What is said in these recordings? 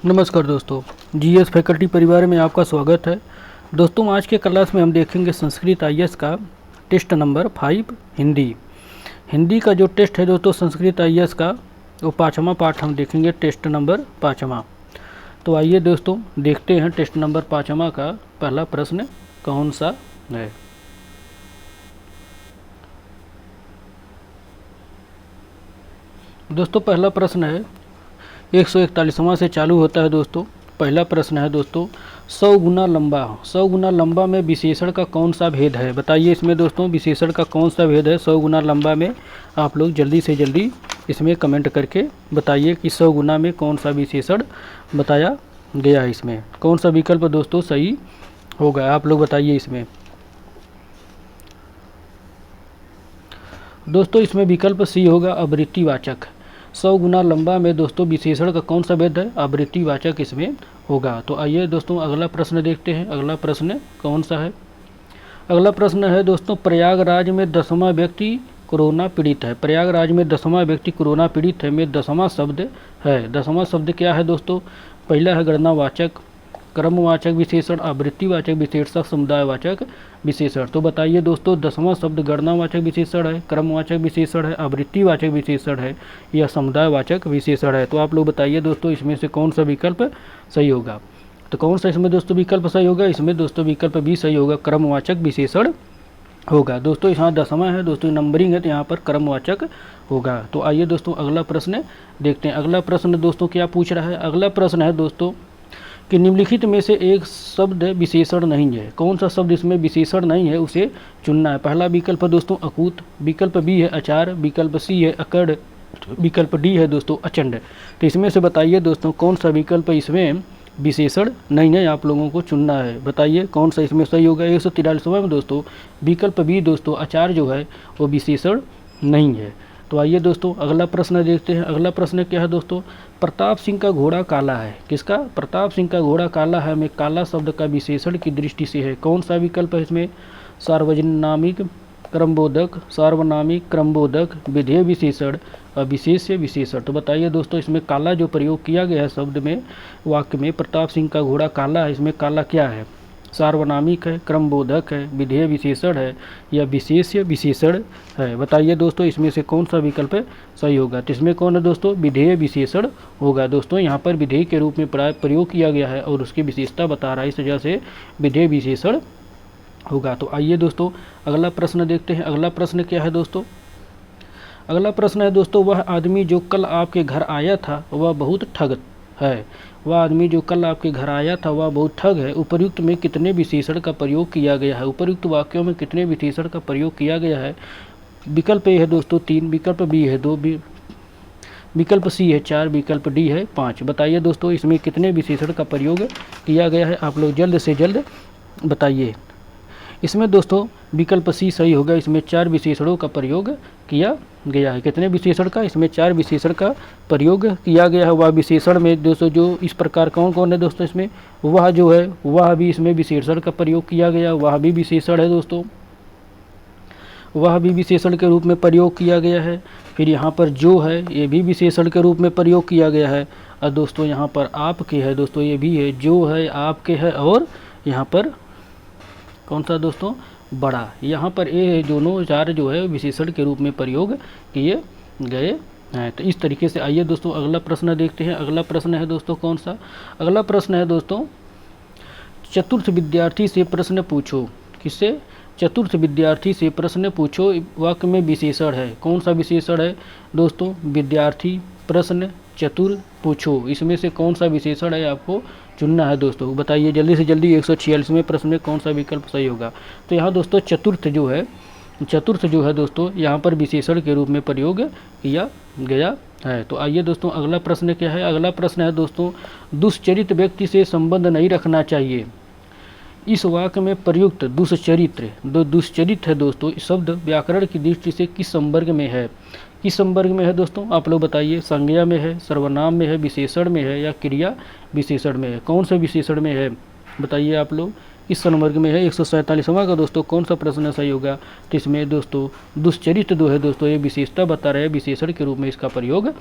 नमस्कार दोस्तों, GS faculty परिवार में आपका स्वागत है। दोस्तों, आज के क्लास में हम देखेंगे संस्कृत आईएएस का टेस्ट नंबर 5 हिंदी। हिंदी का जो टेस्ट है दोस्तों संस्कृत आईएएस का, वो 5वां पार्ट हम देखेंगे, टेस्ट नंबर 5वां। तो आइए दोस्तों देखते हैं टेस्ट नंबर 5वां का पहला प्रश्न कौन सा है। दोस्तों पहला प्रश्न है 141वां से चालू होता है। दोस्तों पहला प्रश्न है दोस्तों, 100 गुना लंबा, 100 गुना लंबा में विशेषण का कौन सा भेद है। बताइए इसमें दोस्तों विशेषण का कौन सा भेद है 100 गुना लंबा में। आप लोग जल्दी से जल्दी इसमें कमेंट करके बताइए कि 100 गुना में कौन सा विशेषण बताया गया है। इसमें कौन सा विकल्प दोस्तों सही होगा, आप लोग बताइए इसमें। दोस्तों इसमें विकल्प सी होगा, आवृत्तिवाचक। 100 गुना लंबा में दोस्तों विशेषण का कौन सा भेद है, आवृत्तिवाचक इसमें होगा। तो आइए दोस्तों अगला प्रश्न देखते हैं, अगला प्रश्न कौन सा है। अगला प्रश्न है दोस्तों, प्रयागराज में 10वां व्यक्ति कोरोना पीड़ित है। प्रयागराज में 10वां व्यक्ति कोरोना पीड़ित है में 10वां शब्द है। 10वां शब्द क्या है दोस्तों, पहला है गणनावाचक, क्रमवाचक विशेषण, आवृत्तिवाचक विशेषण, समुदायवाचक विशेषण। तो बताइए दोस्तों 10वां शब्द गणनावाचक विशेषण है, क्रमवाचक विशेषण है, आवृत्तिवाचक विशेषण है या समुदायवाचक विशेषण है। तो आप लोग बताइए दोस्तों इसमें से कौन सा विकल्प सही होगा। तो कौन सा इसमें दोस्तों विकल्प सही होगा, इसमें दोस्तों विकल्प भी सही होगा, क्रमवाचक विशेषण होगा। दोस्तों यहाँ 10वां है दोस्तों, नंबरिंग है तो यहाँ पर क्रमवाचक होगा। तो आइए दोस्तों अगला प्रश्न देखते हैं। अगला प्रश्न दोस्तों क्या पूछ रहा है, अगला प्रश्न है दोस्तों कि निम्नलिखित में से एक शब्द विशेषण नहीं है। कौन सा शब्द इसमें विशेषण नहीं है उसे चुनना है। पहला विकल्प है दोस्तों अकूत, विकल्प बी है अचार, विकल्प सी है अकड़, विकल्प डी है दोस्तों अचंड। तो इसमें से बताइए दोस्तों कौन सा विकल्प इसमें विशेषण नहीं है, आप लोगों को चुनना है। बताइए कौन सा इसमें सही होगा। 143वां में दोस्तों विकल्प बी दोस्तों अचार जो है वो विशेषण नहीं है। तो आइए दोस्तों अगला प्रश्न देखते हैं। अगला प्रश्न क्या है दोस्तों, प्रताप सिंह का घोड़ा काला है। किसका, प्रताप सिंह का घोड़ा काला है में काला शब्द का विशेषण की दृष्टि से है। कौन सा विकल्प है इसमें, सार्वजनिक क्रमबोधक, सार्वनामिक क्रमबोधक, विधेय विशेषण और विशेष्य विशेषण। तो बताइए दोस्तों इसमें काला जो प्रयोग किया गया है शब्द में, वाक्य में, प्रताप सिंह का घोड़ा काला है, इसमें काला क्या है, सार्वनामिक है, क्रमबोधक है, विधेय विशेषण है या विशेष्य विशेषण है। बताइए दोस्तों इसमें से कौन सा विकल्प सही होगा। तो इसमें कौन है दोस्तों, विधेय विशेषण होगा। दोस्तों यहाँ पर विधेय के रूप में प्रयोग किया गया है और उसकी विशेषता बता रहा है, इस वजह से विधेय विशेषण होगा। तो आइए दोस्तों अगला प्रश्न देखते हैं। अगला प्रश्न क्या है दोस्तों, अगला प्रश्न है दोस्तों, वह आदमी जो कल आपके घर आया था वह बहुत ठग है। वह आदमी जो कल आपके घर आया था वह बहुत ठग है। उपर्युक्त में कितने विशेषण का प्रयोग किया गया है। उपर्युक्त वाक्यों में कितने विशेषण का प्रयोग किया गया है। विकल्प ए है दोस्तों 3, विकल्प बी है 2, विकल्प सी है 4, विकल्प डी है 5। बताइए दोस्तों इसमें कितने विशेषण का प्रयोग किया गया है, आप लोग जल्द से जल्द बताइए। इसमें दोस्तों विकल्प सी सही होगा, इसमें 4 विशेषणों का प्रयोग किया गया है। कितने विशेषण का, इसमें 4 विशेषण का प्रयोग किया गया है। वह विशेषण में दोस्तों जो इस प्रकार कौन कौन है दोस्तों, इसमें वह जो है वह भी इसमें विशेषण का प्रयोग किया गया, वह भी विशेषण है दोस्तों, वह भी विशेषण के रूप में प्रयोग किया गया है। फिर यहाँ पर जो है ये भी विशेषण के रूप में प्रयोग किया गया है। और दोस्तों यहाँ पर आपके है दोस्तों, ये भी है, जो है आपके है, और यहाँ पर कौन सा दोस्तों, बड़ा। यहाँ पर ये दोनों 4 जो है विशेषण के रूप में प्रयोग किए गए हैं। तो इस तरीके से आइए दोस्तों अगला प्रश्न देखते हैं। अगला प्रश्न है दोस्तों कौन सा, अगला प्रश्न है दोस्तों, चतुर्थ विद्यार्थी से प्रश्न पूछो। किससे, चतुर्थ विद्यार्थी से प्रश्न पूछो, वाक्य में विशेषण है। कौन सा विशेषण है दोस्तों, विद्यार्थी, प्रश्न, चतुर, पूछो। इसमें से कौन सा विशेषण है आपको चुनना है दोस्तों। बताइए जल्दी से जल्दी। 146वें प्रश्न में कौन सा विकल्प सही होगा। तो यहाँ दोस्तों चतुर्थ जो है दोस्तों यहाँ पर विशेषण के रूप में प्रयोग किया गया है। तो आइए दोस्तों अगला प्रश्न क्या है। अगला प्रश्न है दोस्तों, दुष्चरित्र व्यक्ति से संबंध नहीं रखना चाहिए। इस वाक्य में प्रयुक्त दुष्चरित्र, दुष्चरित्र है दोस्तों, शब्द व्याकरण की दृष्टि से किस संवर्ग में है। किस संवर्ग में है दोस्तों, आप लोग बताइए। संज्ञा में है, सर्वनाम में है, विशेषण में है या क्रिया विशेषण में है। कौन सा विशेषण में है बताइए आप लोग, किस संवर्ग में है। 147वां का दोस्तों कौन सा प्रश्न सही होगा। तो इसमें दोस्तों दुष्चरित्र जो है दोस्तों ये विशेषता बता रहे हैं, विशेषण के रूप में इसका प्रयोग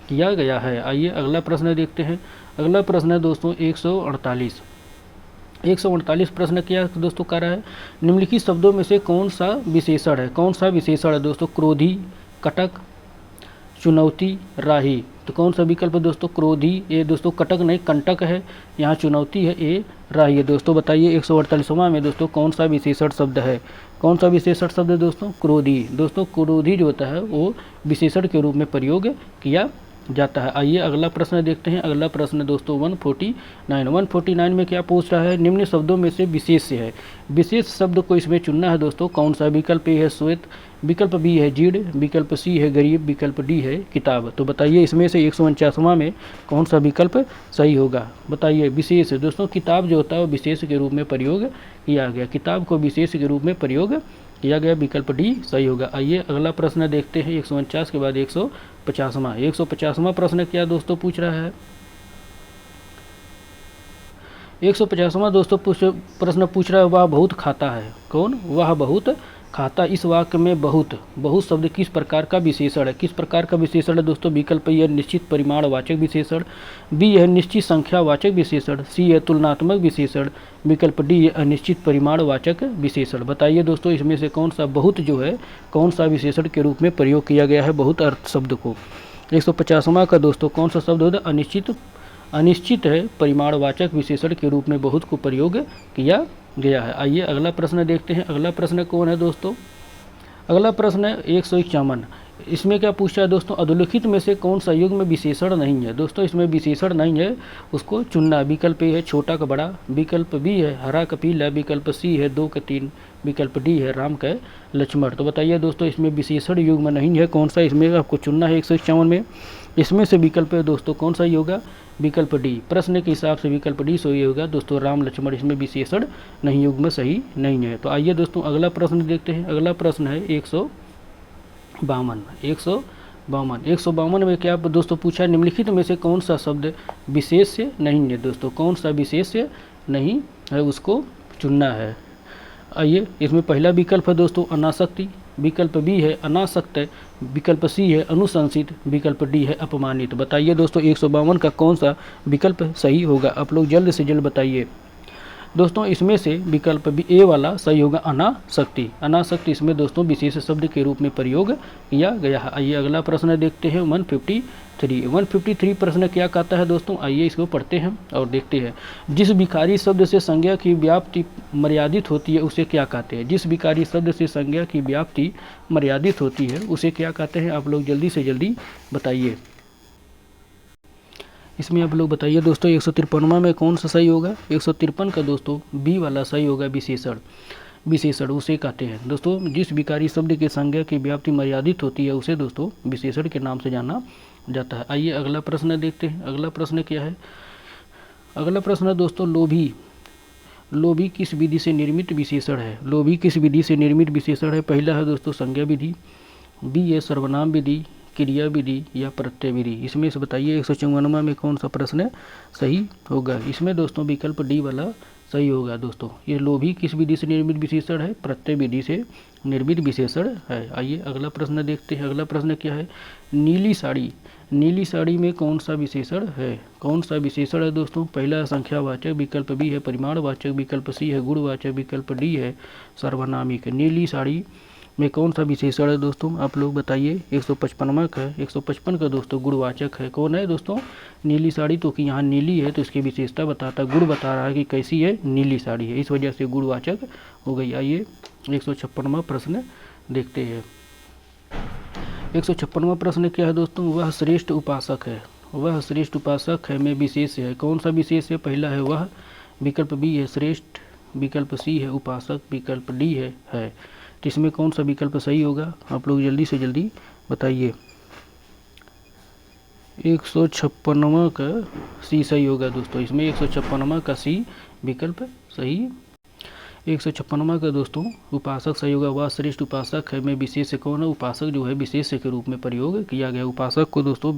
किया गया है। आइए अगला प्रश्न देखते हैं। अगला प्रश्न है दोस्तों 148। 148 प्रश्न क्या दोस्तों कर रहा है, निम्नलिखित शब्दों में से कौन सा विशेषण है, कौन सा विशेषण है दोस्तों, क्रोधी, कटक, चुनौती, राही। तो कौन सा विकल्प है दोस्तों, क्रोधी, ये दोस्तों कटक नहीं कंटक है, यहाँ चुनौती है, ये राही है। दोस्तों बताइए 148वां में दोस्तों कौन सा विशेषण शब्द है, कौन सा विशेषण शब्द है दोस्तों, क्रोधी। दोस्तों क्रोधी जो होता है वो विशेषण के रूप में प्रयोग किया जाता है। आइए अगला प्रश्न देखते हैं। अगला प्रश्न दोस्तों 149। 149 में क्या पूछ रहा है, निम्न शब्दों में से विशेष है, विशेष शब्द को इसमें चुनना है दोस्तों। कौन सा, विकल्प ए है श्वेत, विकल्प बी है जीड़, विकल्प सी है गरीब, विकल्प डी है किताब। तो बताइए इसमें से 149वां में कौन सा विकल्प सही होगा, बताइए। विशेष दोस्तों, किताब जो होता है वो विशेष के रूप में प्रयोग किया गया, किताब को विशेष के रूप में प्रयोग किया गया, विकल्प डी सही होगा। आइए अगला प्रश्न देखते हैं 149 के बाद 150वां। 150वां प्रश्न क्या दोस्तों पूछ रहा है, 150वां दोस्तों प्रश्न पूछ रहा है, वह बहुत खाता है। कौन, वह बहुत खाता। इस वाक्य में बहुत, बहुत शब्द किस प्रकार का विशेषण है, किस प्रकार का विशेषण है दोस्तों। विकल्प ए निश्चित परिमाणवाचक विशेषण, बी है निश्चित संख्यावाचक विशेषण, सी है तुलनात्मक विशेषण, विकल्प डी है अनिश्चित परिमाणवाचक विशेषण। बताइए दोस्तों इसमें से कौन सा बहुत जो है कौन सा विशेषण के रूप में प्रयोग किया गया है बहुत अर्थ शब्द को। 150वां का दोस्तों कौन सा शब्द होता है, अनिश्चित, अनिश्चित है परिमाणवाचक विशेषण के रूप में बहुत को प्रयोग किया गया है। आइए अगला प्रश्न देखते हैं। अगला प्रश्न कौन है दोस्तों, अगला प्रश्न है 151। इसमें क्या पूछा है दोस्तों, अधोलिखित में से कौन सा युग में विशेषण नहीं है। दोस्तों इसमें विशेषण नहीं है, उसको चुनना। विकल्प ए है छोटा का बड़ा, विकल्प बी है हरा का पीला, विकल्प सी है 2 का 3, विकल्प डी है राम का लक्ष्मण। तो बताइए दोस्तों इसमें विशेषण युग में नहीं है, कौन सा इसमें आपको चुनना है 151 में। इसमें से विकल्प है दोस्तों कौन सा होगा, विकल्प डी। प्रश्न के हिसाब से विकल्प डी सही होगा दोस्तों, राम लक्ष्मण इसमें विशेषण नहीं, युग में सही नहीं है। तो आइए दोस्तों अगला प्रश्न देखते हैं। अगला प्रश्न है 152। 152 में क्या दोस्तों पूछा है, निम्नलिखित में से कौन सा शब्द विशेष नहीं है। दोस्तों कौन सा विशेष नहीं है उसको चुनना है। आइए इसमें पहला विकल्प है दोस्तों अनासक्ति, विकल्प बी है अनासक्त, विकल्प सी है अनुशंसित, विकल्प डी है अपमानित। बताइए दोस्तों 152 का कौन सा विकल्प सही होगा, आप लोग जल्द से जल्द बताइए। दोस्तों इसमें से विकल्प बी ए वाला सही होगा अनासक्ति। अनासक्ति इसमें दोस्तों विशेष शब्द के रूप में प्रयोग किया गया है। आइए अगला प्रश्न देखते हैं 153। 153 प्रश्न क्या कहता है दोस्तों, आइए इसको पढ़ते हैं और देखते हैं। जिस विकारी शब्द से संज्ञा की व्याप्ति मर्यादित होती है उसे क्या कहते हैं। जिस विकारी शब्द से संज्ञा की व्याप्ति मर्यादित होती है उसे क्या कहते हैं, आप लोग जल्दी से जल्दी बताइए। इसमें आप लोग बताइए दोस्तों 153वां में कौन सा सही होगा। 153 का दोस्तों बी वाला सही होगा, विशेषण। विशेषण उसे कहते हैं दोस्तों जिस विकारी शब्द की संज्ञा की व्याप्ति मर्यादित होती है उसे दोस्तों विशेषण के नाम से जाना जाता है। आइए अगला प्रश्न देखते हैं। अगला प्रश्न क्या है, अगला प्रश्न है दोस्तों लोभी। लोभी किस विधि से निर्मित विशेषण है। लोभी किस विधि से निर्मित विशेषण है। पहला है दोस्तों संज्ञा विधि, बी है सर्वनाम विधि, क्रिया विधि या प्रत्यय विधि। इसमें से बताइए 154वां में कौन सा प्रश्न सही होगा। इसमें दोस्तों विकल्प डी वाला सही होगा। दोस्तों ये लोभी किस विधि से निर्मित विशेषण है, प्रत्यय विधि से निर्मित विशेषण है। आइए अगला प्रश्न देखते हैं। अगला प्रश्न क्या है, नीली साड़ी। नीली साड़ी में कौन सा विशेषण है, कौन सा विशेषण है दोस्तों। पहला है संख्यावाचक, विकल्प बी है परिमाणवाचक, विकल्प सी है गुणवाचक, विकल्प डी है सार्वनामिक। नीली साड़ी में कौन सा विशेषण है दोस्तों, आप लोग बताइए। 155वां का 155 का दोस्तों गुणवाचक है। कौन है दोस्तों, नीली साड़ी। तो कि यहाँ नीली है तो इसकी विशेषता बताता, गुण बता रहा है कि कैसी है, नीली साड़ी है, इस वजह से गुणवाचक हो गई। आइए 156वां प्रश्न देखते हैं। 156वां प्रश्न क्या है दोस्तों, वह श्रेष्ठ उपासक है। वह श्रेष्ठ उपासक है में विशेष है। कौन सा विशेष है। पहला है वह, विकल्प बी है श्रेष्ठ, विकल्प सी है उपासक, विकल्प डी है। तो इसमें कौन सा विकल्प सही होगा, आप लोग जल्दी से जल्दी बताइए। 156वां का सी सही होगा दोस्तों। इसमें 156वां का सी विकल्प सही। 156वां का दोस्तों उपासक सही होगा। वह श्रेष्ठ उपासक है में विशेष कौन है, उपासक जो है विशेष के रूप में प्रयोग किया गया। उपासक को दोस्तों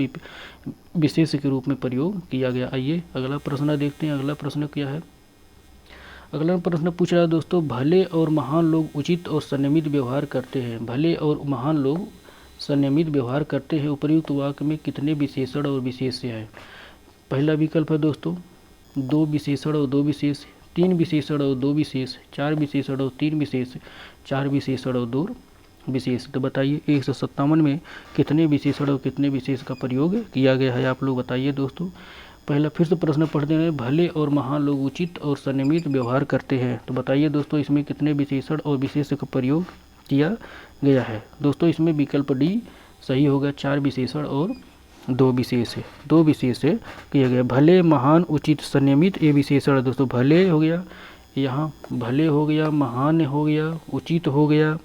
विशेष के रूप में प्रयोग किया गया। आइए अगला प्रश्न देखते हैं। अगला प्रश्न क्या है, अगला प्रश्न पूछ रहा है दोस्तों, भले और महान लोग उचित और संयमित व्यवहार करते हैं। भले और महान लोग संयमित व्यवहार करते हैं, उपर्युक्त वाक्य में कितने विशेषण और विशेष्य है? पहला विकल्प है दोस्तों 2 विशेषण और 2 विशेष, 3 विशेषण और 2 विशेष, 4 विशेषण और 3 विशेष, 4 विशेषण और 2 विशेष। तो बताइए 157 में कितने विशेषण और कितने विशेष का प्रयोग किया गया है, आप लोग बताइए दोस्तों। पहला फिर से प्रश्न पढ़ते हैं, भले और महान लोग उचित और संयमित व्यवहार करते हैं। तो बताइए दोस्तों इसमें कितने विशेषण और विशेष का प्रयोग किया गया है? दोस्तों इसमें विकल्प डी सही होगा, 4 विशेषण और 2 विशेष है, 2 विशेष है किया गया। भले, महान, उचित, संयमित ये विशेषण है दोस्तों। भले हो गया, यहाँ भले हो गया, महान हो गया, उचित हो गया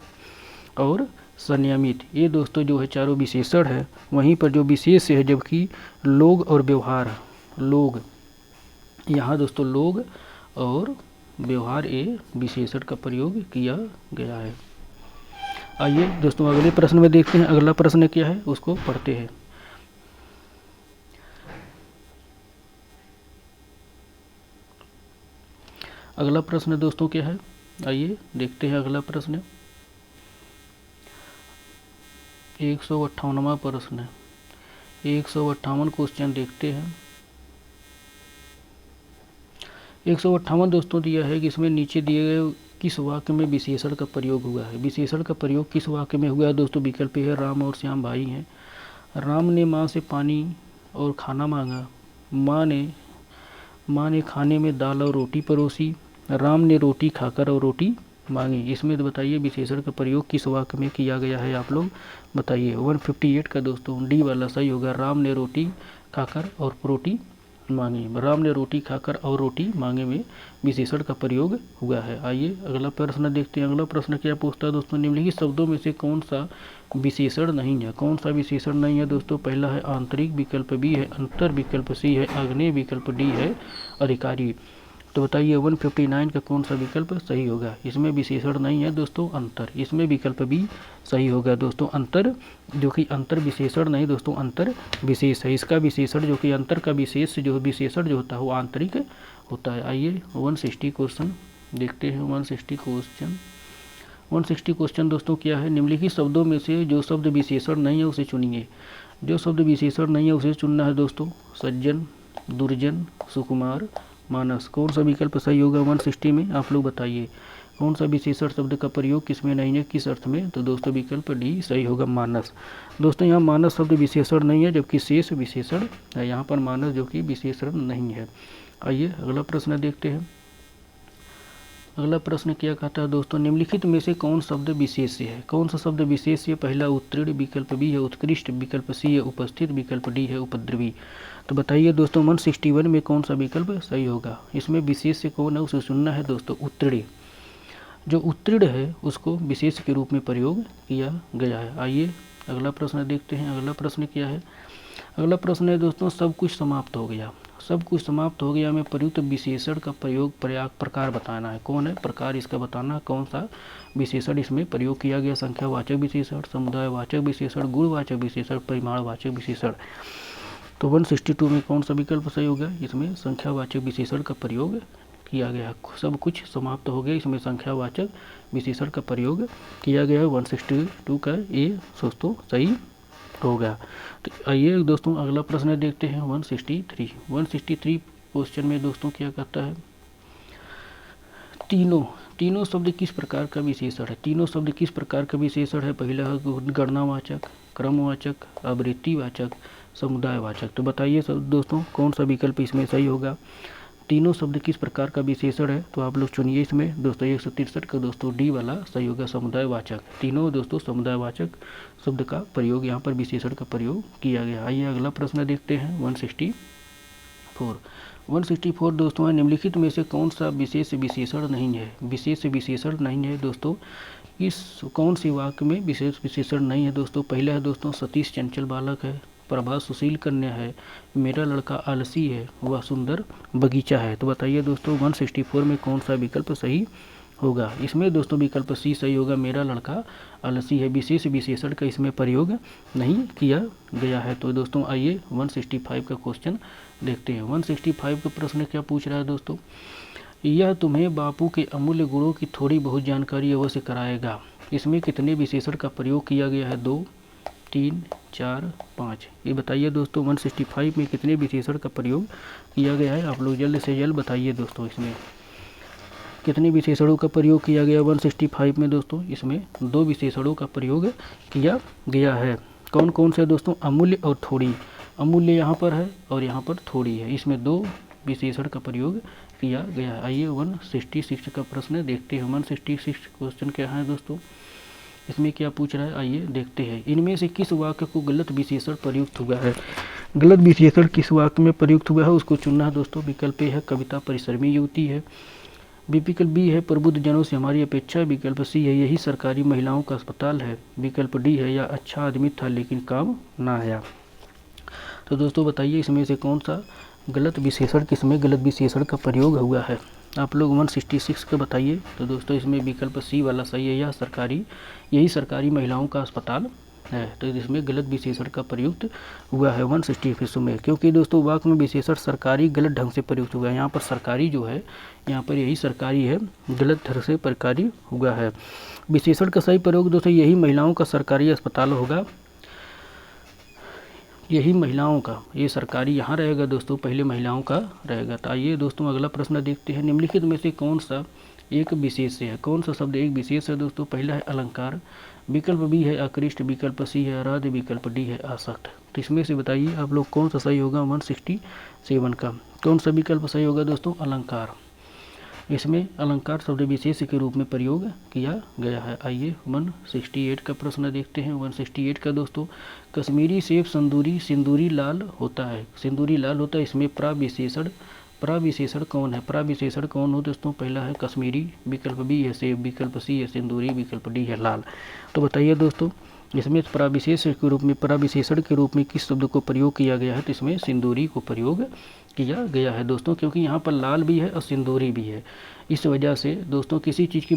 और संयमित, ये दोस्तों जो है चारों विशेषण है। वहीं पर जो विशेष है, जबकि लोग और व्यवहार, लोग, यहाँ दोस्तों लोग और व्यवहार ये विशेषण का प्रयोग किया गया है। आइए दोस्तों अगले प्रश्न में देखते हैं, अगला प्रश्न क्या है उसको पढ़ते हैं। अगला प्रश्न दोस्तों क्या है, आइए देखते हैं अगला प्रश्न। 158वां प्रश्न है, 158 क्वेश्चन देखते हैं। 158 दोस्तों दिया है कि इसमें नीचे दिए गए किस वाक्य में विशेषण का प्रयोग हुआ है? विशेषण का प्रयोग किस वाक्य में हुआ है दोस्तों? विकल्प है राम और श्याम भाई हैं। राम ने माँ से पानी और खाना मांगा, माँ ने खाने में दाल और रोटी परोसी, राम ने रोटी खाकर और रोटी मांगी। इसमें तो बताइए विशेषण का प्रयोग किस वाक्य में किया गया है, आप लोग बताइए। 158 का दोस्तों डी वाला सही होगा, राम ने रोटी खाकर और रोटी मांगी। राम ने रोटी खाकर और रोटी मांगे में विशेषण का प्रयोग हुआ है। आइए अगला प्रश्न देखते हैं। अगला प्रश्न क्या पूछता है दोस्तों, निम्नलिखित शब्दों में से कौन सा विशेषण नहीं है? कौन सा विशेषण नहीं है दोस्तों? पहला है आंतरिक, विकल्प बी है अंतर, विकल्प सी है आग्नेय, विकल्प डी है अधिकारी। तो बताइए 159 का कौन सा विकल्प सही होगा? इसमें विशेषण नहीं है दोस्तों अंतर, इसमें विकल्प बी सही होगा दोस्तों अंतर, जो कि अंतर विशेषण नहीं दोस्तों, अंतर विशेष है। इसका विशेषण जो कि अंतर का विशेष जो विशेषण जो होता है वो आंतरिक होता है। आइए 160 क्वेश्चन देखते हैं। 160 क्वेश्चन दोस्तों क्या है, निम्नलिखित शब्दों में से जो शब्द विशेषण नहीं है उसे चुनिए। जो शब्द विशेषण नहीं है उसे चुनना है दोस्तों। सज्जन, दुर्जन, सुकुमार, मानस। कौन सा विकल्प सही होगा 160 में, आप लोग बताइए। कौन सा विशेषण शब्द का प्रयोग किसमें नहीं है, किस अर्थ में? तो दोस्तों विकल्प डी सही होगा, मानस। दोस्तों यहाँ मानस शब्द विशेषण नहीं है, जबकि शेष विशेषण है। यहाँ पर मानस जो कि विशेषण नहीं है। आइए अगला प्रश्न देखते हैं। अगला प्रश्न क्या कहता है दोस्तों, निम्नलिखित में से कौन शब्द विशेष्य है? कौन सा शब्द विशेष्य? पहला उत्तीर्ण, विकल्प बी है उत्कृष्ट, विकल्प सी है उपस्थित, विकल्प डी है उपद्रवी। तो बताइए दोस्तों 161 में कौन सा विकल्प सही होगा? इसमें विशेष्य कौन है उसे चुनना है दोस्तों, उत्तीर्ण। जो उत्तीर्ण है उसको विशेष के रूप में प्रयोग किया गया है। आइए अगला प्रश्न देखते हैं। अगला प्रश्न क्या है? अगला प्रश्न है दोस्तों, सब कुछ समाप्त हो गया। सब कुछ समाप्त हो गया में प्रयुक्त विशेषण का प्रयोग प्रकार बताना है। कौन है प्रकार इसका बताना है, कौन सा विशेषण इसमें प्रयोग किया गया? संख्यावाचक विशेषण, समुदायवाचक विशेषण, गुणवाचक विशेषण, परिमाणवाचक विशेषण। तो 162 में कौन सा विकल्प सही होगा? इसमें संख्यावाचक विशेषण का प्रयोग किया गया। सब कुछ समाप्त हो गया, इसमें संख्यावाचक विशेषण का प्रयोग किया गया है। 162 का ये दोस्तों सही होगा। तो आइए दोस्तों अगला प्रश्न देखते हैं 163। 163 क्वेश्चन में दोस्तों क्या कहता है, तीनों शब्द किस प्रकार का विशेषण है? तीनों शब्द किस प्रकार का विशेषण है? पहला है गणनावाचक, क्रमवाचक, आवृत्तिवाचक, समुदायवाचक। तो बताइए सब दोस्तों कौन सा विकल्प इसमें सही होगा? तीनों शब्द किस प्रकार का विशेषण है? तो आप लोग चुनिए इसमें दोस्तों। 163 का दोस्तों डी वाला सही होगा, समुदायवाचक। तीनों दोस्तों समुदायवाचक शब्द का प्रयोग यहाँ पर विशेषण का प्रयोग किया गया। आइए अगला प्रश्न देखते हैं 164। 164 दोस्तों है, निम्नलिखित में से कौन सा विशेष विशेषण नहीं है? विशेष विशेषण नहीं है दोस्तों, इस कौन सी वाक्य में विशेष विशेषण नहीं है दोस्तों? पहला है दोस्तों सतीश चंचल बालक है, प्रभा सुशील कन्या है, मेरा लड़का आलसी है, वह सुंदर बगीचा है। तो बताइए दोस्तों 164 में कौन सा विकल्प सही होगा? इसमें दोस्तों विकल्प सी सही होगा, मेरा लड़का आलसी है। विशेष विशेषण का इसमें प्रयोग नहीं किया गया है। तो दोस्तों आइए 165 का क्वेश्चन देखते हैं। 165 का प्रश्न क्या पूछ रहा है दोस्तों, यह तुम्हें बापू के अमूल्य गुणों की थोड़ी बहुत जानकारी अवश्य कराएगा। इसमें कितने विशेषण का प्रयोग किया गया है? 2, 3, 4, 5। ये बताइए दोस्तों 165 में कितने विशेषण का प्रयोग किया गया है? आप लोग जल्द से जल्द बताइए दोस्तों, इसमें कितने विशेषणों का प्रयोग किया गया 165 में दोस्तों? इसमें 2 विशेषणों का प्रयोग किया गया है। कौन कौन से दोस्तों? अमूल्य और थोड़ी। अमूल्य यहाँ पर है और यहाँ पर थोड़ी है, इसमें 2 विशेषण का प्रयोग किया गया है। आइए 166 का प्रश्न देखते हैं। 166 क्वेश्चन क्या है दोस्तों? इसमें क्या पूछ रहा है, आइए देखते हैं। इनमें से किस वाक्य को गलत विशेषण प्रयुक्त हुआ है? गलत विशेषण किस वाक्य में प्रयुक्त हुआ है उसको चुनना है दोस्तों। विकल्प ए है कविता परिश्रमी युवती है, विकल्प बी है प्रबुद्ध जनों से हमारी अपेक्षा, विकल्प सी है यही सरकारी महिलाओं का अस्पताल है, विकल्प डी है या अच्छा आदमी था लेकिन काम ना आया। तो दोस्तों बताइए इसमें से कौन सा गलत विशेषण, किसमें गलत विशेषण का प्रयोग हुआ है? आप लोग 166 का बताइए। तो दोस्तों इसमें विकल्प सी वाला सही है, यही सरकारी महिलाओं का अस्पताल है। तो इसमें गलत विशेषण का प्रयुक्त हुआ है 166 में, क्योंकि दोस्तों वाक्य में विशेषण सरकारी गलत ढंग से प्रयुक्त हुआ है। यहाँ पर सरकारी जो है, यहाँ पर यही सरकारी है, गलत ढंग से प्रकारी हुआ है। विशेषण का सही प्रयोग दोस्तों यही महिलाओं का सरकारी अस्पताल होगा, यही महिलाओं का, ये सरकारी यहाँ रहेगा दोस्तों, पहले महिलाओं का रहेगा। तो आइए दोस्तों अगला प्रश्न देखते हैं। निम्नलिखित में से कौन सा एक विशेष है? कौन सा शब्द एक विशेष है दोस्तों? पहला है अलंकार, विकल्प बी है आकृष्ट, विकल्प सी है आराध्य, विकल्प डी है आसक्त। तो इसमें से बताइए आप लोग कौन सा सही होगा 167 का? कौन सा विकल्प सही होगा दोस्तों? अलंकार। इसमें अलंकार शब्द विशेष के रूप में प्रयोग किया गया है। आइए 168 का प्रश्न देखते हैं। 168 का दोस्तों, कश्मीरी सेब सिंदूरी लाल होता है, सिंदूरी लाल होता है, इसमें प्राविशेषण कौन है? प्राविशेषण कौन हो दोस्तों? पहला है कश्मीरी, विकल्प बी है सेब, विकल्प सी है सिंदूरी, विकल्प डी है लाल। तो बताइए दोस्तों इसमें प्राविशेषण के रूप में किस शब्द को प्रयोग किया गया है? तो इसमें सिंदूरी को प्रयोग किया गया है दोस्तों, क्योंकि यहाँ पर लाल भी है और सिंदूरी भी है। इस वजह से दोस्तों किसी चीज़ की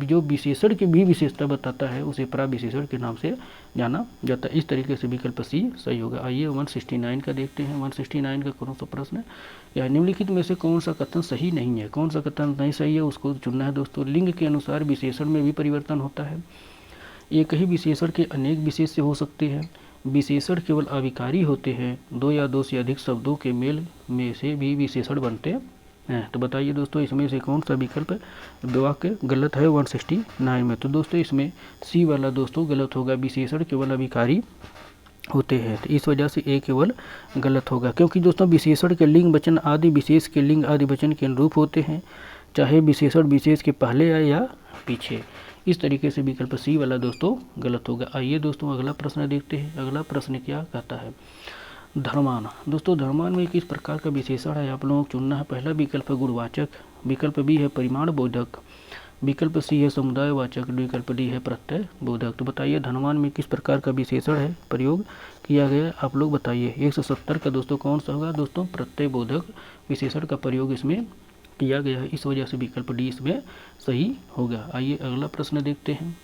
जो विशेषण की भी विशेषता बताता है उसे प्राविशेषण के नाम से जाना जाता है। इस तरीके से विकल्प सी सही होगा। आइए 169 का देखते हैं। 169 का कौन सा प्रश्न है? या निम्नलिखित में से कौन सा कथन सही नहीं है? कौन सा कथन नहीं सही है उसको चुनना है दोस्तों। लिंग के अनुसार विशेषण में भी परिवर्तन होता है, एक ही विशेषण के अनेक विशेष्य हो सकते हैं, विशेषण केवल अविकारी होते हैं, 2 या 2 से अधिक शब्दों के मेल में से भी विशेषण बनते हैं। तो बताइए दोस्तों इसमें से कौन सा विकल्प वाक्य गलत है 169 में? तो दोस्तों इसमें सी वाला दोस्तों गलत होगा, विशेषण केवल अविकारी होते हैं। तो इस वजह से ए केवल गलत होगा, क्योंकि दोस्तों विशेषण के लिंग वचन आदि विशेष के लिंग आदि वचन के अनुरूप होते हैं, चाहे विशेषण विशेष के पहले आए या पीछे। इस तरीके से विकल्प सी वाला दोस्तों गलत होगा। आइए दोस्तों अगला प्रश्न देखते हैं। अगला प्रश्न क्या कहता है? धर्मान। दोस्तों धर्मान में किस प्रकार का विशेषण है आप लोगों को चुनना है। पहला विकल्प है गुणवाचक, विकल्प बी है परिमाण बोधक, विकल्प सी है समुदायवाचक, विकल्प डी है प्रत्यय बोधक। तो बताइए धनवान में किस प्रकार का विशेषण है प्रयोग किया गया, आप लोग बताइए। 170 का दोस्तों कौन सा होगा दोस्तों? प्रत्यय बोधक विशेषण का प्रयोग इसमें किया गया है, इस वजह से विकल्प डी इसमें सही होगा। आइए अगला प्रश्न देखते हैं।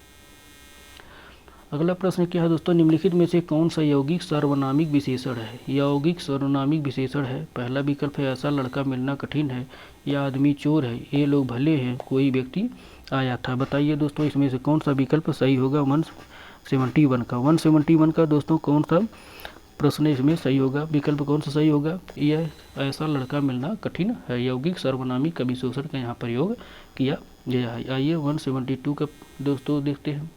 अगला प्रश्न क्या है दोस्तों? निम्नलिखित में से कौन सा यौगिक सार्वनामिक विशेषण है? यौगिक सार्वनामिक विशेषण है। पहला विकल्प है ऐसा लड़का मिलना कठिन है, या आदमी चोर है, ये लोग भले हैं, कोई व्यक्ति आया था। बताइए दोस्तों इसमें से कौन सा विकल्प सही होगा 171 का? 171 का दोस्तों कौन सा प्रश्न इसमें सही होगा? विकल्प कौन सा सही होगा? यह ऐसा लड़का मिलना कठिन है, यौगिक सर्वनामिक का विशेषण का यहाँ प्रयोग किया गया है। आइए 172 का दोस्तों देखते हैं।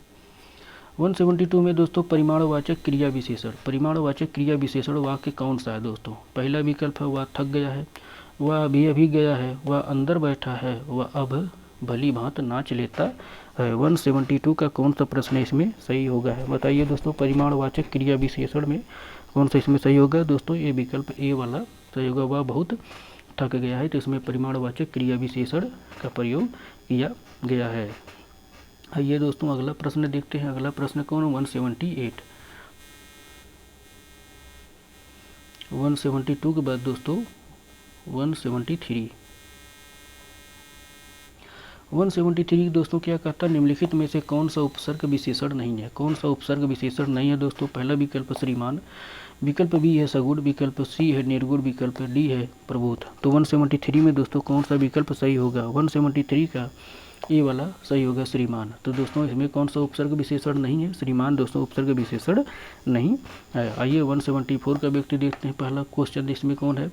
172 में दोस्तों परिमाणवाचक क्रिया विशेषण। परिमाणवाचक क्रिया विशेषण वाक्य कौन सा है दोस्तों? पहला विकल्प है वह थक गया है, वह अभी अभी गया है, वह अंदर बैठा है, वह अब भली भांत नाच लेता है। 172 का कौन सा प्रश्न इसमें सही होगा है? बताइए दोस्तों परिमाणवाचक क्रिया विशेषण में कौन सा इसमें सही होगा दोस्तों? ये विकल्प ए वाला सही होगा, वह बहुत थक गया है। तो इसमें परिमाणवाचक क्रिया विशेषण का प्रयोग किया गया है। आइए दोस्तों अगला प्रश्न देखते हैं। अगला प्रश्न कौन? 178। 172 के बाद दोस्तों 173। 173 दोस्तों क्या कहता है? निम्नलिखित में से कौन सा उपसर्ग विशेषण नहीं है? कौन सा उपसर्ग विशेषण नहीं है दोस्तों? पहला विकल्प श्रीमान, विकल्प बी है सगुण, विकल्प सी है निर्गुण, विकल्प डी है प्रबोध। तो 173 में दोस्तों कौन सा विकल्प सही होगा? 173 का ये वाला सही होगा श्रीमान। तो दोस्तों इसमें कौन सा उपसर्ग विशेषण नहीं है, श्रीमान दोस्तों उपसर्ग विशेषण नहीं है। आइए 174 का व्यक्ति देखते हैं। पहला क्वेश्चन इसमें कौन है,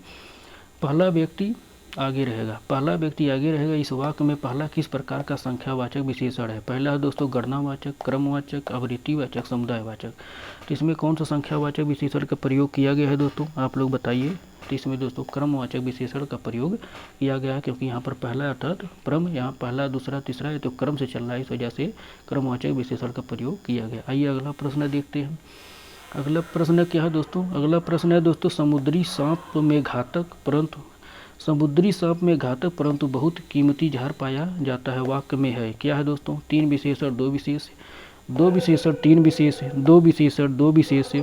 पहला व्यक्ति आगे रहेगा, पहला व्यक्ति आगे रहेगा। इस वाक्य में पहला किस प्रकार का संख्यावाचक विशेषण है। पहला है दोस्तों गणनावाचक, क्रमवाचक, आवृत्तिवाचक, समुदायवाचक। तो इसमें कौन सा संख्यावाचक विशेषण का प्रयोग किया गया है दोस्तों, आप लोग बताइए। तो इसमें दोस्तों क्रमवाचक विशेषण का प्रयोग किया गया है, क्योंकि यहाँ पर पहला अर्थात क्रम, यहाँ पहला दूसरा तीसरा है तो क्रम से चल रहा है, इस वजह से क्रमवाचक विशेषण का प्रयोग किया गया। आइए अगला प्रश्न देखते हैं। अगला प्रश्न क्या है दोस्तों, अगला प्रश्न है दोस्तों समुद्री सांप में घातक परंतु समुद्री सांप में घातक परंतु बहुत कीमती जहर पाया जाता है, वाक्य में है। क्या है दोस्तों, 3 विशेषण 2 विशेष, 2 विशेषण 3 विशेष, 2 विशेषण 2 विशेष,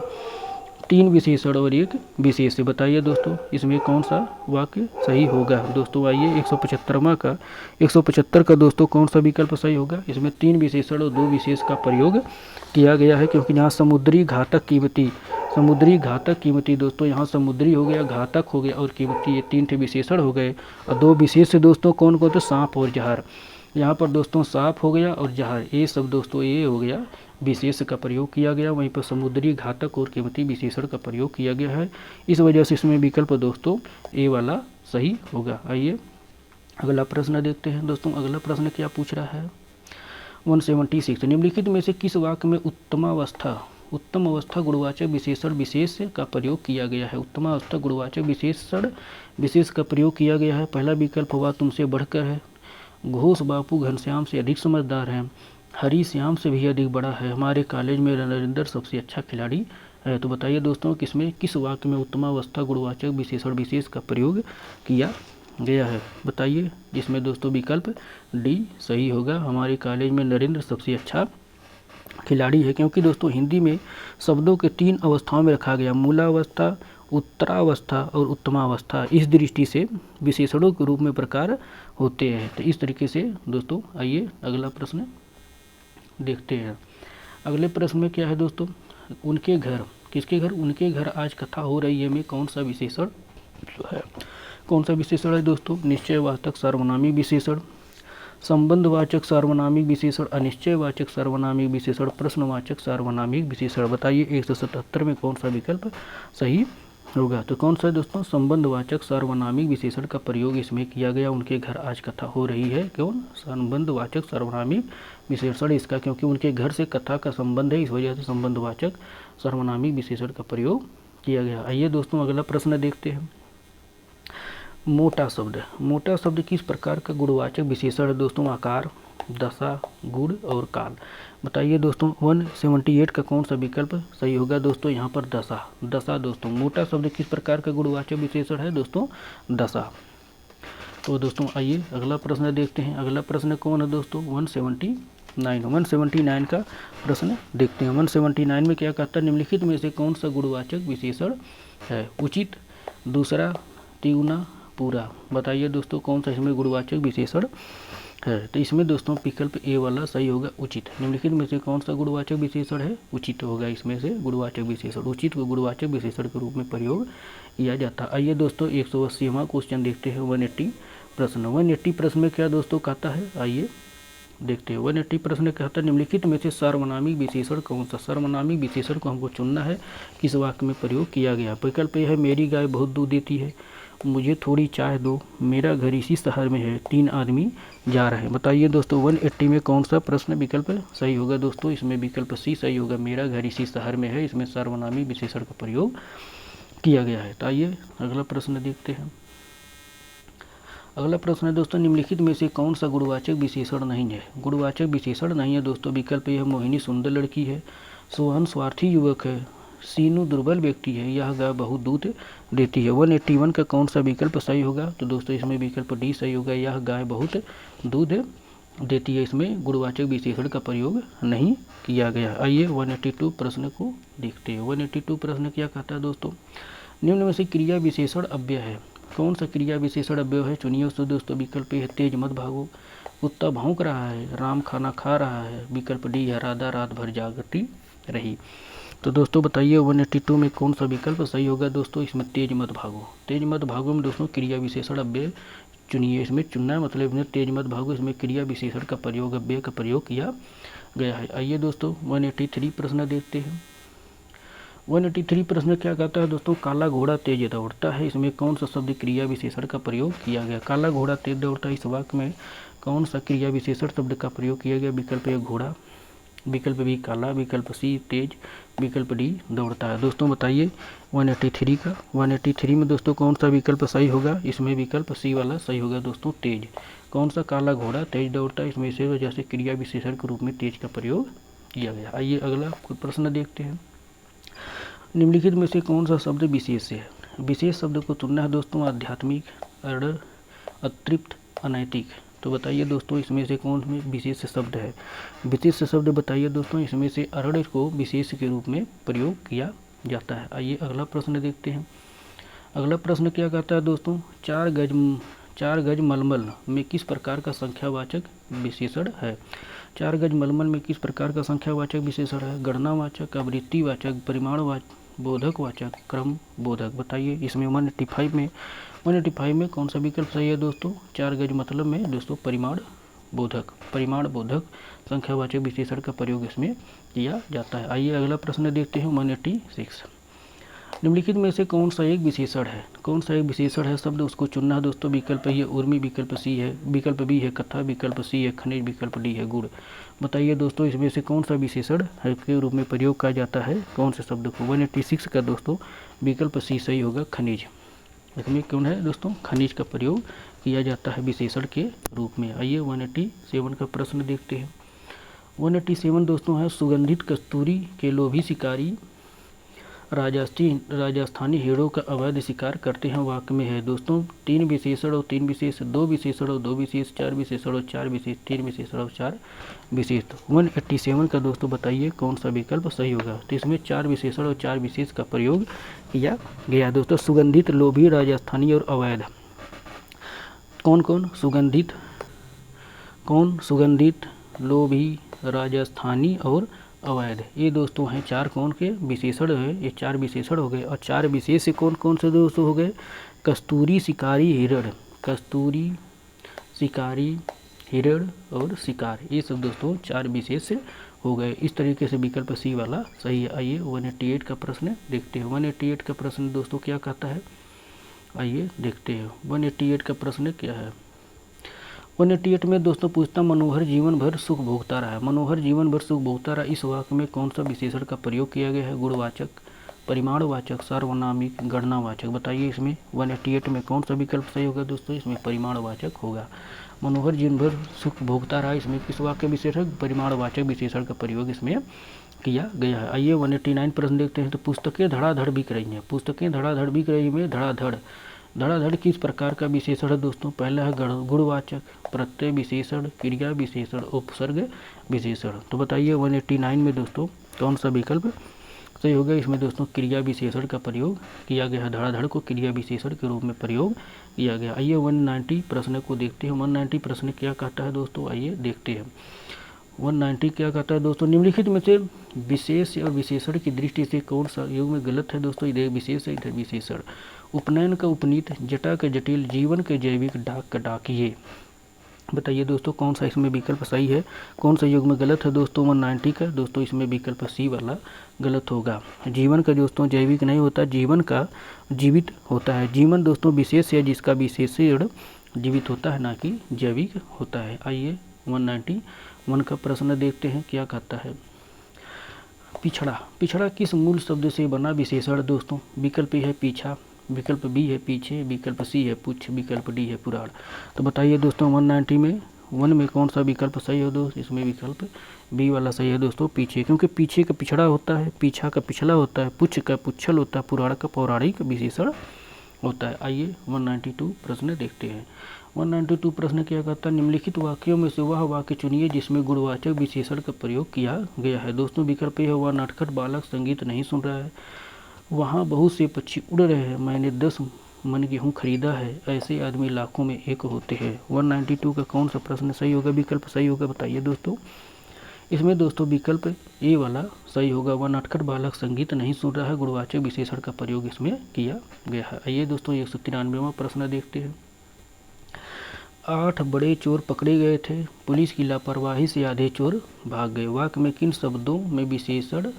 3 विशेषण और 1 विशेष। बताइए दोस्तों इसमें कौन सा वाक्य सही होगा। दोस्तों आइए 175 का दोस्तों कौन सा विकल्प सही होगा। इसमें 3 विशेषण और 2 विशेष का प्रयोग किया गया है, क्योंकि यहाँ समुद्री घातक कीमती, समुद्री घातक कीमती दोस्तों यहाँ समुद्री हो गया, घातक हो गया और कीमती, ये 3 विशेषण हो गए। और 2 विशेष दोस्तों कौन कौन थे, सांप और जहर। यहाँ पर दोस्तों सांप हो गया और जहर, ये सब दोस्तों ये हो गया विशेष का प्रयोग किया गया, वहीं पर समुद्री घातक और कीमती विशेषण का प्रयोग किया गया है। इस वजह से इसमें विकल्प दोस्तों ए वाला सही होगा। आइए अगला प्रश्न देखते हैं दोस्तों। अगला प्रश्न क्या पूछ रहा है, 176 निम्नलिखित में से किस वाक्य में उत्तम अवस्था गुणवाचक विशेषण विशेष का प्रयोग किया गया है। उत्तम अवस्था गुणवाचक विशेषण विशेष का प्रयोग किया गया है। पहला विकल्प होगा तुमसे बढ़कर है, घोष बापू घनश्याम से अधिक समझदार है, हरी श्याम से भी अधिक बड़ा है, हमारे कॉलेज में नरेंद्र सबसे अच्छा खिलाड़ी है। तो बताइए दोस्तों किसमें, किस वाक्य में उत्तमावस्था गुणवाचक विशेषण विशेष का प्रयोग किया गया है। बताइए, जिसमें दोस्तों विकल्प डी सही होगा, हमारे कॉलेज में नरेंद्र सबसे अच्छा खिलाड़ी है। क्योंकि दोस्तों हिंदी में शब्दों के 3 अवस्थाओं में रखा गया, मूलावस्था, उत्तरावस्था और उत्तमावस्था। इस दृष्टि से विशेषणों के रूप में प्रकार होते हैं। तो इस तरीके से दोस्तों आइए अगला प्रश्न देखते हैं। अगले प्रश्न में क्या है दोस्तों, उनके घर, किसके घर, उनके घर आज कथा हो रही है में कौन सा विशेषण है, कौन सा विशेषण है दोस्तों, निश्चयवाचक सार्वनामिक विशेषण, संबंधवाचक सार्वनामिक विशेषण, अनिश्चयवाचक सार्वनामिक विशेषण, प्रश्नवाचक सार्वनामिक विशेषण। बताइए 177 में कौन सा विकल्प सही होगा। तो कौन सा दोस्तों, संबंधवाचक सार्वनामिक विशेषण का प्रयोग इसमें किया गया, उनके घर आज कथा हो रही है। कौन, संबंधवाचक सार्वनामिक विशेषण इसका, क्योंकि उनके घर से कथा का संबंध है, इस वजह से संबंधवाचक सार्वनामिक विशेषण का प्रयोग किया गया। आइए दोस्तों अगला प्रश्न देखते हैं। मोटा शब्द, मोटा शब्द किस प्रकार का गुणवाचक विशेषण है दोस्तों, आकार, दशा, गुण और काल। बताइए दोस्तों 178 का कौन सा विकल्प सही होगा। दोस्तों यहाँ पर दशा, दशा दोस्तों मोटा शब्द किस प्रकार का गुणवाचक विशेषण है दोस्तों, दशा। तो दोस्तों आइए अगला प्रश्न देखते हैं। अगला प्रश्न कौन है दोस्तों, 179 का प्रश्न देखते हैं। 179 में क्या कहता है, निम्नलिखित में से कौन सा गुणवाचक विशेषण है, उचित, दूसरा, तिगुना, पूरा। बताइए दोस्तों कौन सा इसमें गुणवाचक विशेषण है। तो इसमें दोस्तों विकल्प ए वाला सही होगा, उचित। निम्नलिखित में से कौन सा गुणवाचक विशेषण है, उचित होगा इसमें से गुणवाचक विशेषण। उचित को गुणवाचक विशेषण के रूप में प्रयोग किया जाता है। आइए दोस्तों 180वां क्वेश्चन देखते हैं। 180 प्रश्न, 180 प्रश्न में क्या दोस्तों कहता है, आइए देखते हैं। 180 प्रश्न कहता है, निम्नलिखित में से सार्वनामिक विशेषण कौन सा, सार्वनामिक विशेषण को हमको चुनना है, किस वाक्य में प्रयोग किया गया। विकल्प यह है, मेरी गाय बहुत दूध देती है, मुझे थोड़ी चाय दो, मेरा घर इसी शहर में है, 3 आदमी जा रहे हैं। बताइए दोस्तों 180 में कौन सा प्रश्न विकल्प सही होगा। दोस्तों इसमें विकल्प सी सही होगा, मेरा घर इसी शहर में है, इसमें सार्वनामिक विशेषण का प्रयोग किया गया है। तो आइए अगला प्रश्न देखते हैं। अगला प्रश्न है दोस्तों, निम्नलिखित में से कौन सा गुणवाचक विशेषण नहीं है। गुणवाचक विशेषण नहीं है दोस्तों, विकल्प यह, मोहिनी सुंदर लड़की है, सोहन स्वार्थी युवक है, सीनू दुर्बल व्यक्ति है, यह गाय बहुत दूध देती है। 181 का कौन सा विकल्प सही होगा। तो दोस्तों इसमें विकल्प डी सही होगा, यह गाय बहुत दूध देती है, इसमें गुणवाचक विशेषण का प्रयोग नहीं किया गया। आइए 182 प्रश्न को देखते हैं। 182 प्रश्न क्या कहता है दोस्तों, निम्न में से क्रिया विशेषण अव्यय है, कौन सा क्रिया विशेषण अव्यय है, चुनिए उसको दोस्तों। विकल्प ए है, तेज मत भागो, कुत्ता भौंक रहा है, राम खाना खा रहा है। विकल्प डी है, राधा रात भर जागती रही। तो दोस्तों बताइए 182 में कौन सा विकल्प सही होगा। दोस्तों इसमें तेज मत भागो, तेज मत भागो में दोस्तों क्रिया विशेषण अव्यय चुनिए। इसमें चुनना मतलब इसमें तेज मत भागो, इसमें क्रिया विशेषण का प्रयोग बे का प्रयोग किया गया है। आइए दोस्तों 183 प्रश्न देखते हैं। 183 प्रश्न क्या कहता है दोस्तों, काला घोड़ा तेज दौड़ता है, इसमें कौन सा शब्द क्रिया विशेषण का प्रयोग किया गया। काला घोड़ा तेज दौड़ता है, इस वाक्य में कौन सा क्रिया विशेषण शब्द का प्रयोग किया गया। विकल्प ए घोड़ा, विकल्प बी काला, विकल्प सी तेज, विकल्प डी दौड़ता है। दोस्तों बताइए 183 का, 183 में दोस्तों कौन सा विकल्प सही होगा। इसमें विकल्प सी वाला सही होगा दोस्तों, तेज। कौन सा, काला घोड़ा तेज दौड़ता है, इसमें इसे वजह से क्रिया विशेषण के रूप में तेज का प्रयोग किया गया। आइए अगला प्रश्न देखते हैं। निम्नलिखित में से कौन सा शब्द विशेष है। विशेष शब्द को चुनना है दोस्तों, आध्यात्मिक, अड़र, अतृप्त, अनैतिक। तो बताइए दोस्तों इसमें से कौन में विशेष शब्द है। विशेष शब्द बताइए दोस्तों, इसमें से अरड़ को विशेष के रूप में प्रयोग किया जाता है। आइए अगला प्रश्न देखते हैं। अगला प्रश्न क्या कहता है दोस्तों, चार गज मलमल में किस प्रकार का संख्यावाचक विशेषण है। 4 गज मलमल में किस प्रकार का संख्यावाचक विशेषण है। गणनावाचक, आवृत्तिवाचक, परिमाणवाचक, बोधकवाचक, क्रम बोधक। बताइए इसमें 185 में कौन सा विकल्प सही है दोस्तों। 4 गज मतलब में दोस्तों परिमाण बोधक संख्यावाचक विशेषण का प्रयोग इसमें किया जाता है। आइए अगला प्रश्न देखते हैं 186। निम्नलिखित में से कौन सा एक विशेषण है, कौन सा एक विशेषण है शब्द उसको चुनना है दोस्तों। विकल्प ए उर्मी, विकल्प सी है, विकल्प बी है कथा, विकल्प सी है खनिज, विकल्प डी है गुड़। बताइए दोस्तों इसमें से कौन सा विशेषण है के रूप में प्रयोग किया जाता है कौन से शब्द को। 186 का दोस्तों विकल्प सी सही होगा, खनिज। इसमें कौन है दोस्तों, खनिज का प्रयोग किया जाता है विशेषण के रूप में। आइए 187 का प्रश्न देखते हैं। 187 दोस्तों है, सुगंधित कस्तूरी के लोभी शिकारी राजस्थानी हिरणों का अवैध शिकार करते हैं। वाक्य में है दोस्तों 3 विशेषण और 3 विशेष, 2 विशेषण और 2 विशेष, 4 विशेषण और 4 विशेष, 3 विशेषण और 4 विशेष। 187 का दोस्तों बताइए कौन सा विकल्प सही होगा। तो इसमें 4 विशेषण और 4 विशेष का प्रयोग किया गया दोस्तों। सुगंधित, लोभी, राजस्थानी और अवैध। कौन सुगंधित, लोभी, राजस्थानी और अवैध, ये दोस्तों हैं 4 कौन के विशेषण है। ये 4 विशेषण हो गए और 4 विशेष से कौन से दोस्तों हो गए। कस्तूरी, शिकारी, हिरण, कस्तूरी, शिकारी, हिरण और शिकार, ये सब दोस्तों 4 विशेष हो गए। इस तरीके से विकल्प सी वाला सही है। आइए 188 का प्रश्न देखते हैं। 188 का प्रश्न दोस्तों क्या कहता है, आइए देखते हैं 188 का प्रश्न क्या है। 188 में दोस्तों पूछता, मनोहर जीवन भर सुख भोगता रहा। मनोहर जीवन भर सुख भोगता रहा, इस वाक्य में कौन सा विशेषण का प्रयोग किया गया है। गुणवाचक, परिमाणवाचक, सार्वनामिक, गणनावाचक। बताइए इसमें 188 में कौन सा विकल्प सही होगा दोस्तों। इसमें परिमाणवाचक होगा। मनोहर जीवन भर सुख भोगता रहा, इसमें किस वाक्य विशेषण, परिमाणवाचक विशेषण का प्रयोग इसमें किया गया है। आइए 189 प्रश्न देखते हैं। तो पुस्तकें धड़ाधड़ बिक रही हैं, पुस्तकें धड़ाधड़ बिक रही में धड़ाधड़ किस प्रकार का विशेषण है दोस्तों। पहला है गुणवाचक, प्रत्यय विशेषण, क्रिया विशेषण, उपसर्ग विशेषण। तो बताइए 189 में दोस्तों कौन सा विकल्प सही होगा। इसमें दोस्तों क्रिया विशेषण का प्रयोग किया गया है। धड़ाधड़ को क्रिया विशेषण के रूप में प्रयोग किया गया। आइए 190 प्रश्न को देखते हैं। 190 प्रश्न क्या कहता है दोस्तों, आइए देखते हैं। 190 क्या कहता है दोस्तों, निम्नलिखित में से विशेष और विशेषण की दृष्टि से कौन सा योग में गलत है दोस्तों। इधर विशेष है, इधर विशेषण। उपनयन का उपनीत, जटा का जटिल, जीवन के जैविक, डाक का डाकिए। बताइए दोस्तों कौन सा इसमें विकल्प सही है, कौन सा योग में गलत है दोस्तों। 190 का दोस्तों इसमें विकल्प सी वाला गलत होगा। जीवन का दोस्तों जैविक नहीं होता, जीवन का जीवित होता है। जीवन दोस्तों विशेष है जिसका विशेषण जीवित होता है, ना कि जैविक होता है। आइए 191 का प्रश्न देखते हैं क्या कहता है। पिछड़ा किस मूल शब्द से बना विशेषण दोस्तों। विकल्प ए है पीछा, विकल्प बी है पीछे, विकल्प सी है पुच्छ, विकल्प डी है पुराण। तो बताइए दोस्तों 190 में 1 में कौन सा विकल्प सही है दोस्त। इसमें विकल्प बी वाला सही है दोस्तों, पीछे। क्योंकि पीछे का पिछड़ा होता है, पीछा का पिछला होता है, पुच्छ का पुच्छल होता है, पुराण का पौराणिक विशेषण होता है। आइए 192 प्रश्न देखते हैं। 192 प्रश्न क्या कहता है, निम्नलिखित वाक्यों में से वह वाक्य चुनिए जिसमें गुणवाचक विशेषण का प्रयोग किया गया है। दोस्तों विकल्प ये है, वह नटखट बालक संगीत नहीं सुन रहा है, वहाँ बहुत से पक्षी उड़ रहे हैं, मैंने 10 मन गेहूँ खरीदा है, ऐसे आदमी लाखों में एक होते हैं। 192 का कौन सा प्रश्न सही होगा, विकल्प सही होगा बताइए दोस्तों। इसमें दोस्तों विकल्प ए वाला सही होगा, वह नटखट बालक संगीत नहीं सुन रहा है, गुणवाचक विशेषण का प्रयोग इसमें किया गया है। आइए दोस्तों 193वां प्रश्न देखते हैं। 8 बड़े चोर पकड़े गए थे, पुलिस की लापरवाही से आधे चोर भाग गए। वाक्य में किन शब्दों में विशेषण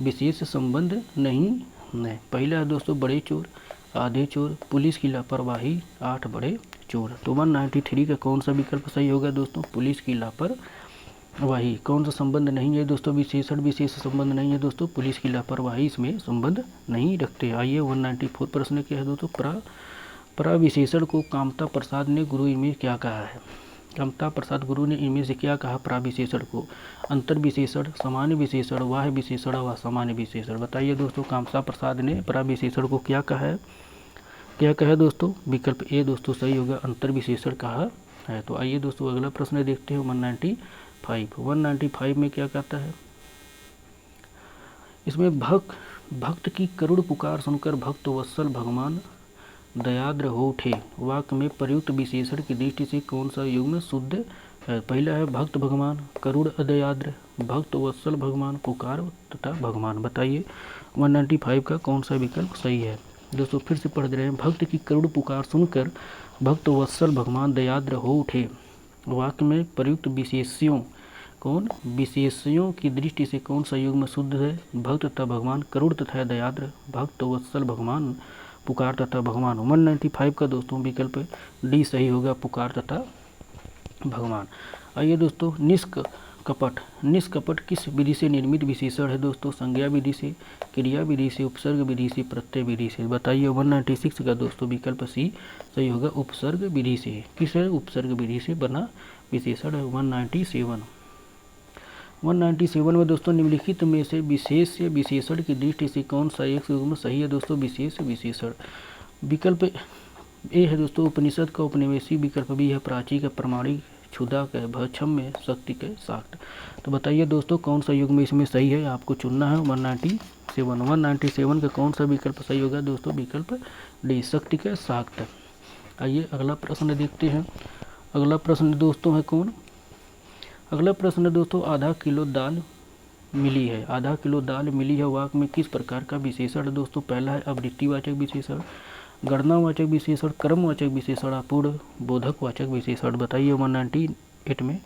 विशेष संबंध नहीं है? पहला है दोस्तों बड़े चोर, आधे चोर, पुलिस की लापरवाही, 8 बड़े चोर। तो 193 का कौन सा विकल्प सही होगा दोस्तों? पुलिस की लापरवाही। कौन सा संबंध नहीं है दोस्तों? विशेषण विशेष संबंध नहीं है दोस्तों, पुलिस की लापरवाही इसमें संबंध नहीं रखते। आइए 194 प्रश्न क्या है दोस्तों? प्राविशेषण को कामता प्रसाद ने गुरु इनमें क्या कहा है? कामता प्रसाद गुरु ने इनमें से क्या कहा प्राविशेषण को? अंतर विशेषण, सामान्य विशेषण, वाह्य विशेषण व सामान्य विशेषण। बताइए दोस्तों कामता प्रसाद ने प्राविशेषण को क्या कहा है? क्या कहा दोस्तों? विकल्प ए दोस्तों सही होगा, अंतर विशेषण कहा है। तो आइए दोस्तों अगला प्रश्न देखते हैं 195 में क्या कहता है? इसमें भक्त की करुण पुकार सुनकर भक्त वत्सल भगवान दयाद्र हो उठे। वाक्य में प्रयुक्त विशेषण की दृष्टि से कौन सा युग्म शुद्ध है? पहला है भक्त भगवान, करुण अदयाद्र, भक्त वत्सल भगवान, पुकार तथा भगवान। बताइए 195 का कौन सा विकल्प सही है? दोस्तों फिर से पढ़ रहे हैं। भक्त की करुण पुकार सुनकर भक्त वत्सल भगवान दयाद्र हो उठे। वाक्य में प्रयुक्त विशेषणों की दृष्टि से कौन सा युग्म शुद्ध है? भक्त तथा भगवान, करुण तथा दयाद्र, भक्त वत्सल भगवान, पुकार तथा भगवान। 195 का दोस्तों विकल्प डी सही होगा, पुकार तथा भगवान। आइए दोस्तों निष्कपट किस विधि से निर्मित विशेषण है दोस्तों? संज्ञा विधि से, क्रिया विधि से, उपसर्ग विधि से, प्रत्यय विधि से। बताइए 196 का दोस्तों विकल्प सी सही होगा, उपसर्ग विधि से। किस है? उपसर्ग विधि से बना विशेषण है 197 में दोस्तों निम्नलिखित में से विशेष विशेषण की दृष्टि से कौन सा एक युग्म सही है दोस्तों? विशेष विशेषण। विकल्प ए है दोस्तों उपनिषद का उपनिवेशी, विकल्प बी है प्राची का प्रमाणिक, क्षुधा का भक्षम्य, शक्ति के शाक्त। तो बताइए दोस्तों कौन सा युग्म इसमें सही है? आपको चुनना है 197 का कौन सा विकल्प सही होगा दोस्तों? विकल्प डी शक्ति के शाक्त। आइए अगला प्रश्न देखते हैं। अगला प्रश्न दोस्तों है कौन? अगला प्रश्न दोस्तों आधा किलो दाल मिली है। आधा किलो दाल मिली है वाक्य में किस प्रकार का विशेषण है दोस्तों? पहला है अवृत्तिवाचक विशेषण, गणनावाचक विशेषण, क्रमवाचक विशेषण, अपूर्ण बोधकवाचक विशेषण। बताइए 198 में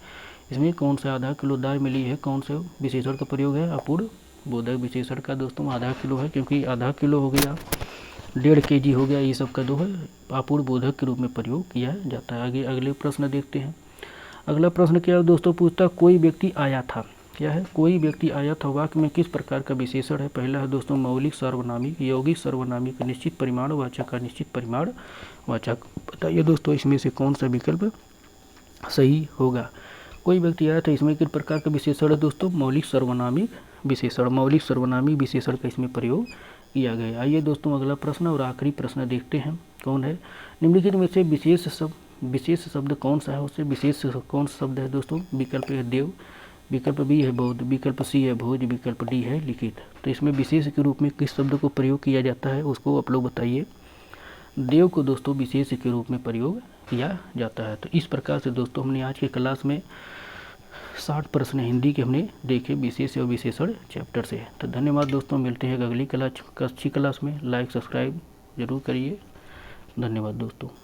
इसमें कौन सा आधा किलो दाल मिली है कौन से विशेषण का प्रयोग है? अपूर्ण बोधक विशेषण का दोस्तों आधा किलो है, क्योंकि आधा किलो हो गया, 1.5 kg हो गया, ये सब का दो है अपूर्ण बोधक के रूप में प्रयोग किया जाता है। आगे अगले प्रश्न देखते हैं। अगला प्रश्न क्या है दोस्तों? पूछता कोई व्यक्ति आया था। क्या है? कोई व्यक्ति आया था वाक्य में किस प्रकार का विशेषण है? पहला है दोस्तों मौलिक सार्वनामिक, यौगिक सार्वनामिक, निश्चित परिमाण वाचक, अनिश्चित परिमाण वाचक। बताइए दोस्तों इसमें से कौन सा विकल्प सही होगा? कोई व्यक्ति आया था, इसमें किस प्रकार का विशेषण है दोस्तों? मौलिक सर्वनामिक विशेषण। मौलिक सर्वनामिक विशेषण का इसमेन प्रयोग किया गया। आइए दोस्तों अगला प्रश्न और आखिरी प्रश्न देखते हैं कौन है? निम्नलिखित में से विशेष शब्द कौन सा है? उससे विशेष कौन सा शब्द है दोस्तों? विकल्प है देव, विकल्प बी है बौद्ध, विकल्प सी है भोज, विकल्प डी है लिखित। तो इसमें विशेष के रूप में किस शब्द को प्रयोग किया जाता है उसको आप लोग बताइए। देव को दोस्तों विशेष के रूप में प्रयोग किया जाता है। तो इस प्रकार से दोस्तों हमने आज की क्लास में 60 प्रश्न हिंदी के हमने देखे विशेष और विशेषण चैप्टर से। तो धन्यवाद दोस्तों, मिलते हैं अगली अच्छी क्लास में। लाइक सब्सक्राइब जरूर करिए। धन्यवाद दोस्तों।